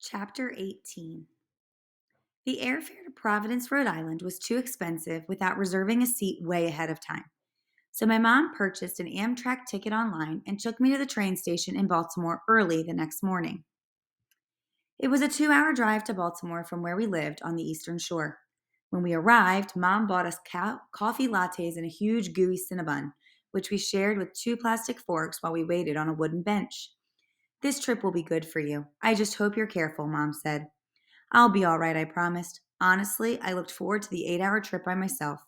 Chapter 18. The airfare to Providence, Rhode Island was too expensive without reserving a seat way ahead of time. So my mom purchased an Amtrak ticket online and took me to the train station in Baltimore early the next morning. It was a 2-hour drive to Baltimore from where we lived on the Eastern Shore. When we arrived, Mom bought us coffee lattes and a huge gooey Cinnabon, which we shared with 2 plastic forks while we waited on a wooden bench. "This trip will be good for you. I just hope you're careful," Mom said. "I'll be all right," I promised. Honestly, I looked forward to the 8-hour trip by myself.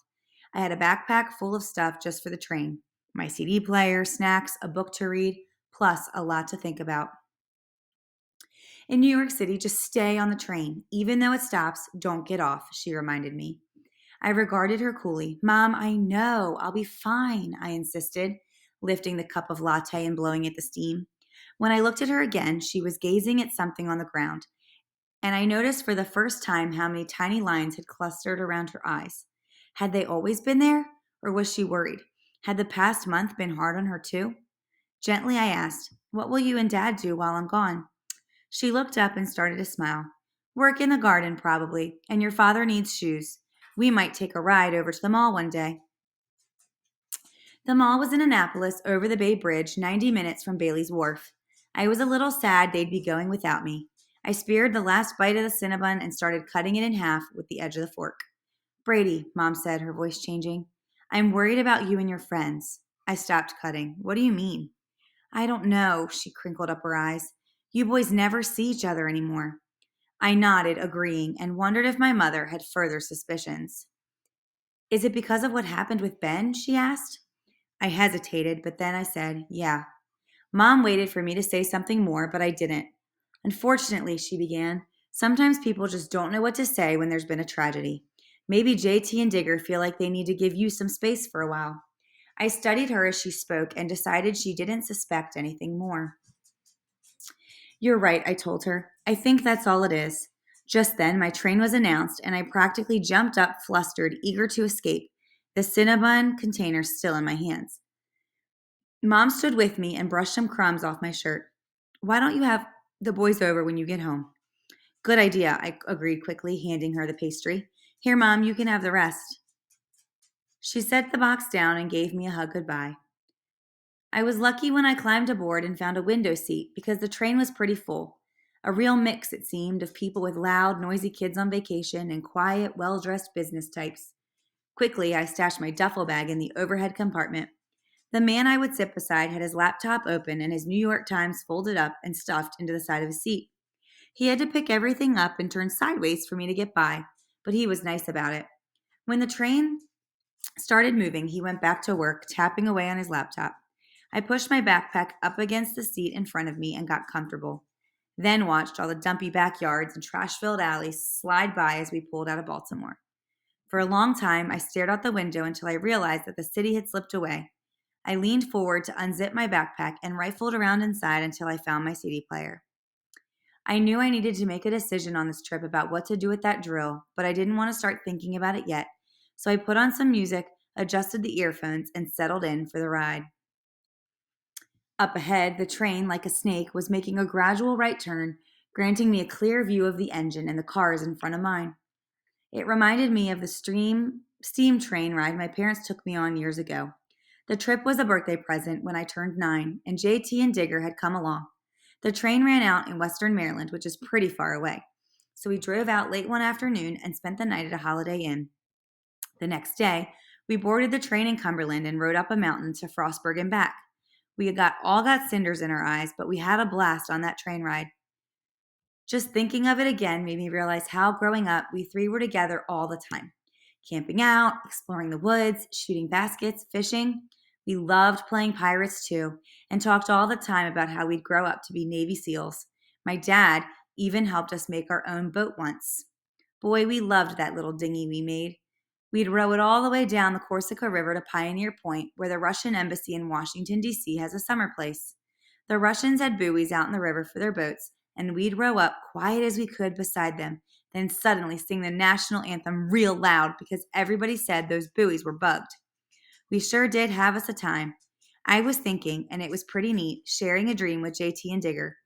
I had a backpack full of stuff just for the train: my CD player, snacks, a book to read, plus a lot to think about. In New York City, just stay on the train. Even though it stops, don't get off, she reminded me. I regarded her coolly. "Mom, I know. I'll be fine," I insisted, lifting the cup of latte and blowing at the steam. When I looked at her again, she was gazing at something on the ground, and I noticed for the first time how many tiny lines had clustered around her eyes. Had they always been there, or was she worried? Had the past month been hard on her too? Gently, I asked, "What will you and Dad do while I'm gone?" She looked up and started to smile. "Work in the garden, probably, and your father needs shoes. We might take a ride over to the mall one day." The mall was in Annapolis over the Bay Bridge, 90 minutes from Bailey's Wharf. I was a little sad they'd be going without me. I speared the last bite of the Cinnabon and started cutting it in half with the edge of the fork. "Brady," Mom said, her voice changing, "I'm worried about you and your friends." I stopped cutting. "What do you mean?" "I don't know," she crinkled up her eyes. "You boys never see each other anymore." I nodded, agreeing, and wondered if my mother had further suspicions. "Is it because of what happened with Ben?" she asked. I hesitated, but then I said, "Yeah." Mom waited for me to say something more, but I didn't. "Unfortunately," she began, "sometimes people just don't know what to say when there's been a tragedy. Maybe JT and Digger feel like they need to give you some space for a while." I studied her as she spoke and decided she didn't suspect anything more. "You're right," I told her. "I think that's all it is." Just then, my train was announced, and I practically jumped up, flustered, eager to escape, the Cinnabon container still in my hands. Mom stood with me and brushed some crumbs off my shirt. "Why don't you have the boys over when you get home?" "Good idea," I agreed quickly, handing her the pastry. "Here, Mom, you can have the rest." She set the box down and gave me a hug goodbye. I was lucky when I climbed aboard and found a window seat because the train was pretty full. A real mix, it seemed, of people with loud, noisy kids on vacation and quiet, well dressed business types. Quickly, I stashed my duffel bag in the overhead compartment. The man I would sit beside had his laptop open and his New York Times folded up and stuffed into the side of his seat. He had to pick everything up and turn sideways for me to get by, but he was nice about it. When the train started moving, he went back to work, tapping away on his laptop. I pushed my backpack up against the seat in front of me and got comfortable, then watched all the dumpy backyards and trash filled alleys slide by as we pulled out of Baltimore. For a long time, I stared out the window until I realized that the city had slipped away. I leaned forward to unzip my backpack and rifled around inside until I found my CD player. I knew I needed to make a decision on this trip about what to do with that drill, but I didn't want to start thinking about it yet, so I put on some music, adjusted the earphones, and settled in for the ride. Up ahead, the train, like a snake, was making a gradual right turn, granting me a clear view of the engine and the cars in front of mine. It reminded me of the steam train ride my parents took me on years ago. The trip was a birthday present when I turned 9, and JT and Digger had come along. The train ran out in western Maryland, which is pretty far away. So we drove out late one afternoon and spent the night at a Holiday Inn. The next day, we boarded the train in Cumberland and rode up a mountain to Frostburg and back. We all got cinders in our eyes, but we had a blast on that train ride. Just thinking of it again made me realize how growing up we three were together all the time. Camping out, exploring the woods, shooting baskets, fishing. We loved playing pirates too, and talked all the time about how we'd grow up to be Navy SEALs. My dad even helped us make our own boat once. Boy, we loved that little dinghy we made. We'd row it all the way down the Corsica River to Pioneer Point, where the Russian embassy in Washington, D.C. has a summer place. The Russians had buoys out in the river for their boats, and we'd row up quiet as we could beside them, then suddenly sing the national anthem real loud because everybody said those buoys were bugged. We sure did have us a time. I was thinking, and it was pretty neat, sharing a dream with JT and Digger.